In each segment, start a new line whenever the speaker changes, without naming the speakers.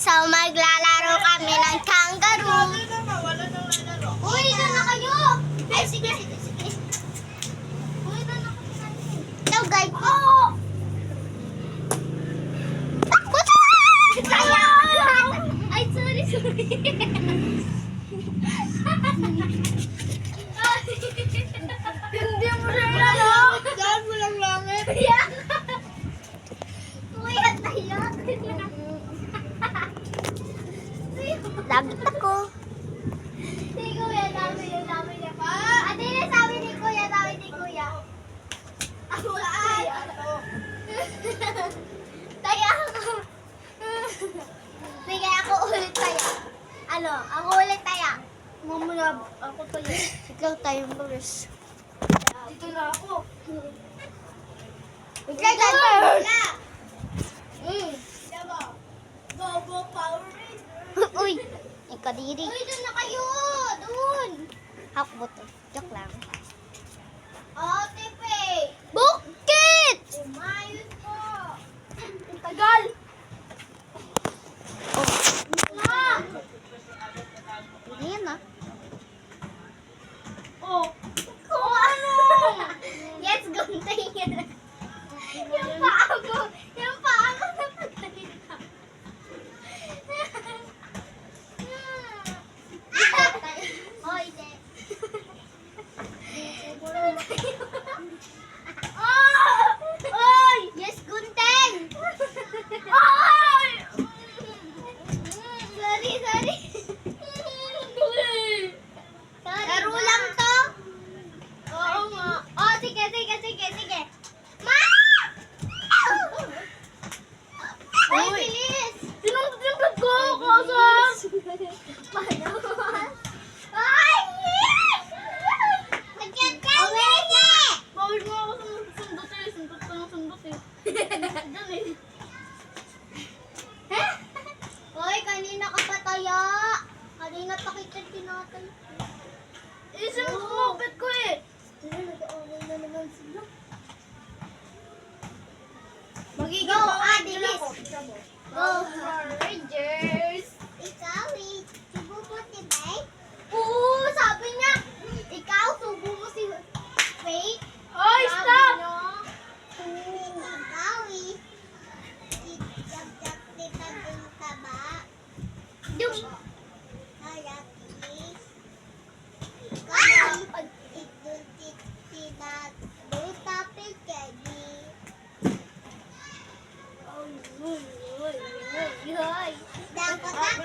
So, maglalaro kami ng kangaroo. Uy, doon na kayo! Ay, sige. Uy, doon na kayo. Ito, guys. Oo! Takbo na! Ay, sorry. Hindi mo siya lang. Dahil mo lang langit. Kuya tayo. Lagot ako. Si Kuya, dami niya. Ate na sabi ni Kuya, dami ni Kuya. Ako ay. Taya ako. Sige, ako ulit taya. Ano? Ako ulit taya. Mamaya, ako taya. Ikaw tayo, Boris. Dito na ako. Ikaw tayo. Bobo Power Ranger. Uy, ikadiri. Uy, doon na kayo. Doon. Hakbo to. Joke lang. Ate Pe. Bukit! Umayos po. Ang tagal. Hindi yan ah. Oh. Kung ano? Yes, guntay yan. Yung paa mo. Yung paa mo napagtay ka. Hoy, de. Oy! Yes, gunteng! Oy! Sorry. Laro lang to. Oo nga. Oh, sige. Ma! Ay, bilis! Sinunod ko, Kosas! Paano? Ay! Nagyan ka niya! Bawal mo ako sundot eh. Sundot eh. Diyan eh. Hoy, kanina ka pa taya. Kanina pa kita tinatay. Isang kumapit ko eh. Nag-away na naman sila. Go, bilis. Go, Rangers. Ikaw eh. Subo mo si Faye? Oo, sabi niya. Ikaw, subo mo si Faye? Oy, stop! Ikaw eh. Jab-jab kita dun ka ba? Yung. Kaya, please. Ikaw, pag-iduntit sila. Doon tapit ka di. Hoy. Dapat tapit.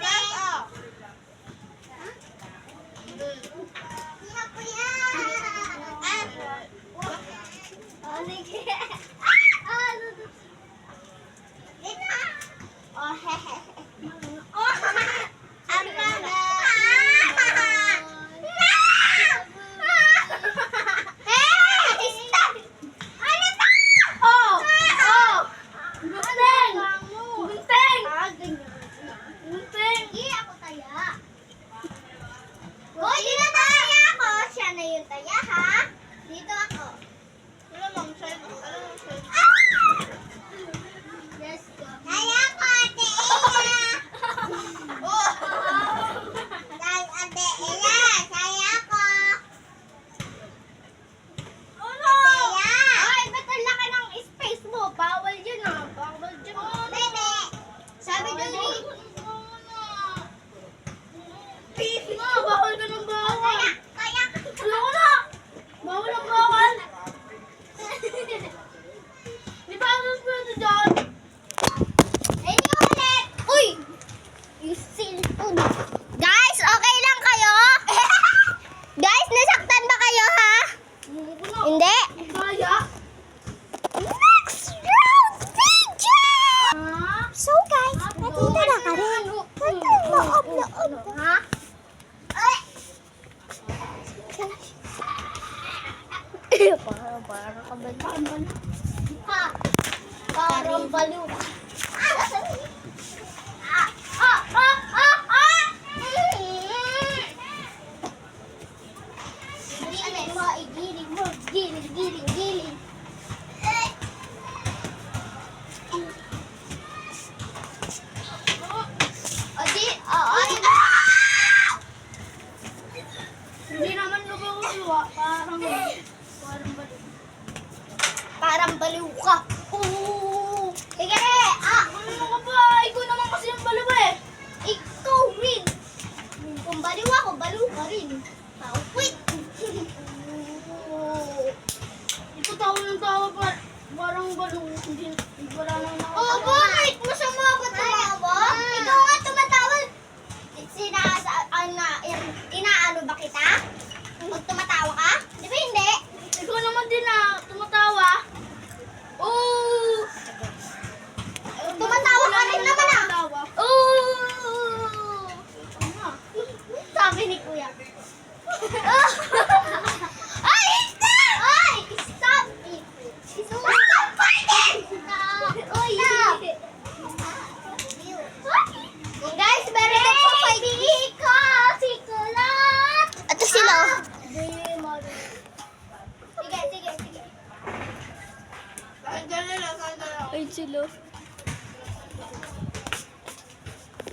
Siya po yan. Oh, sige. Dito. Oh, hehe. Oh, ang mga. Hoy, dito taya ako. Siya na yung taya, ha? Dito ako. Wala, ma'am. Let's go. Taya ko, ate Ella. Ate Ella, taya ko. Ate Ella. Ay, ba't ang laki ng space mo? Bawal yun, ha? Bawal dyan. Bebe. Sabi doon eh. Peace na! Bawal ka ng bawal! Kaya! Wala ko na! Bawal ang bawal! Di ba ang pwede dyan? Ay, di ulit! Uy! Yung cellphone! Guys, okay lang kayo? Guys, nasaktan ba kayo, ha? Hindi? Kaya? Next round video! So guys, nandito na kami. Loob. Ha? Parang kabal. Parang baliw. Giling.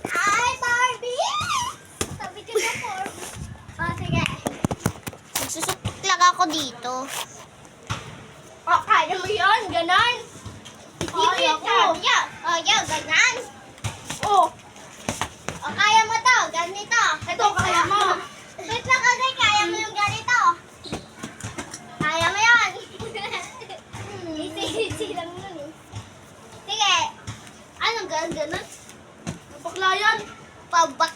Ay, Barbie! Sabi ko na, Barbie. Oh, sige.
Magsusupok lang ako dito.
Oh, kaya mo yun, ganon.
Kaya ko.
Oh, yun, ganon.
Oh,
O, kaya mo to, ganito.
ito kaya mo.
Wait lang kasi, kaya mo yung ganito. Kaya mo yan. Easy lang nun eh. Sige. Anong ganon?
Bakla yan.
Pabak